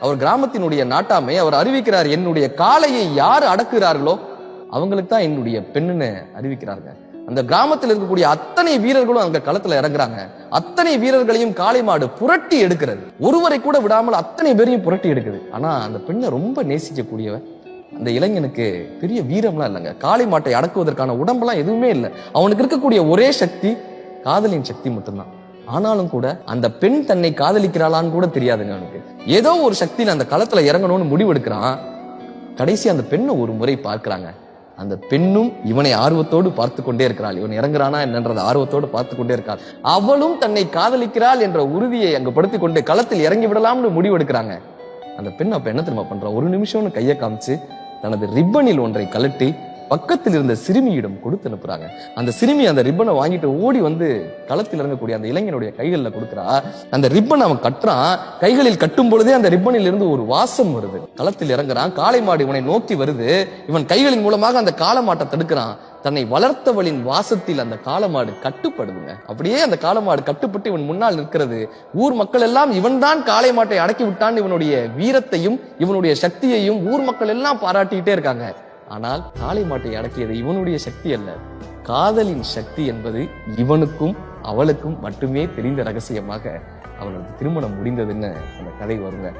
அவர் கிராமத்தினுடைய நாட்டாமை. அவர் அறிவிக்கிறார், என்னுடைய காளையை யார் அடக்குகிறார்களோ அவங்களுக்கு தான் என்னுடைய பெண்ணுன்னு அறிவிக்கிறாங்க. அந்த கிராமத்தில் இருக்கக்கூடிய அத்தனை வீரர்களும் அங்க களத்துல இறங்குறாங்க. அத்தனை வீரர்களையும் காளை மாடு புரட்டி எடுக்கிறது. ஒருவரை கூட விடாமல் அத்தனை பேரையும் புரட்டி எடுக்குது. ஆனா அந்த பெண்ணை ரொம்ப நேசிக்கக்கூடியவன் அந்த இளைஞனுக்கு பெரிய வீரம்லாம் இல்லைங்க. காளை மாட்டை அடக்குவதற்கான உடம்பெல்லாம் எதுவுமே இல்லை. அவனுக்கு இருக்கக்கூடிய ஒரே சக்தி காதலின் சக்தி மட்டும்தான். ஆனாலும் கூட அந்த பெண் தன்னை காதலிக்கிறாளான்னு கூட தெரியாதுங்க அவனுக்கு. ஏதோ ஒரு சக்தியில அந்த களத்துல இறங்கணும்னு முடிவெடுக்கிறான். கடைசி அந்த பெண்ணை ஒரு முறை பார்க்கிறாங்க. அந்த பெண்ணும் இவனை ஆர்வத்தோடு பார்த்து கொண்டே இருக்கிறாள். இவன் இறங்குறானா என்னன்றத ஆர்வத்தோடு பார்த்து கொண்டே இருக்காள். அவளும் தன்னை காதலிக்கிறாள் என்ற உறுதியை அங்கு படுத்திக் கொண்டு களத்தில் இறங்கி விடலாம்னு முடிவெடுக்கிறாங்க. அந்த பெண் அப்ப என்ன தெரியுமா பண்றா, ஒரு நிமிஷம்னு கையை காமிச்சு தனது ரிப்பனில் ஒன்றை கழட்டி பக்கத்தில் இருந்த சிறுமியிடம் கொடுத்து அனுப்புறாங்க. அந்த சிறுமி அந்த ரிப்பனை வாங்கிட்டு ஓடி வந்து களத்தில் இறங்கக்கூடிய அந்த இளைஞனுடைய கைகளில் கொடுக்குறா. அந்த ரிப்பன் அவன் கட்டுறான். கைகளில் கட்டும் பொழுதே அந்த ரிப்பனில் இருந்து ஒரு வாசம் வருது. களத்தில் இறங்குறான். காளை மாடு இவனை நோக்கி வருது. இவன் கைகளின் மூலமாக அந்த காளை மாட்டை தடுக்கிறான். தன்னை வளர்த்தவளின் வாசத்தில் அந்த காளமாடு கட்டுப்படுதுங்க. அப்படியே அந்த காளமாடு கட்டுப்பட்டு இவன் முன்னால் நிற்கிறது. ஊர் மக்கள் எல்லாம் இவன் தான் காளை மாட்டை அடக்கி விட்டான். இவனுடைய வீரத்தையும் இவனுடைய சக்தியையும் ஊர் மக்கள் எல்லாம் பாராட்டிக்கிட்டே இருக்காங்க. ஆனால் காளை மாட்டை அடக்கியது இவனுடைய சக்தி அல்ல, காதலின் சக்தி என்பது இவனுக்கும் அவளுக்கும் மட்டுமே தெரிந்த ரகசியமாக அவனது திருமணம் முடிந்ததுன்னு அந்த கதை வருங்க.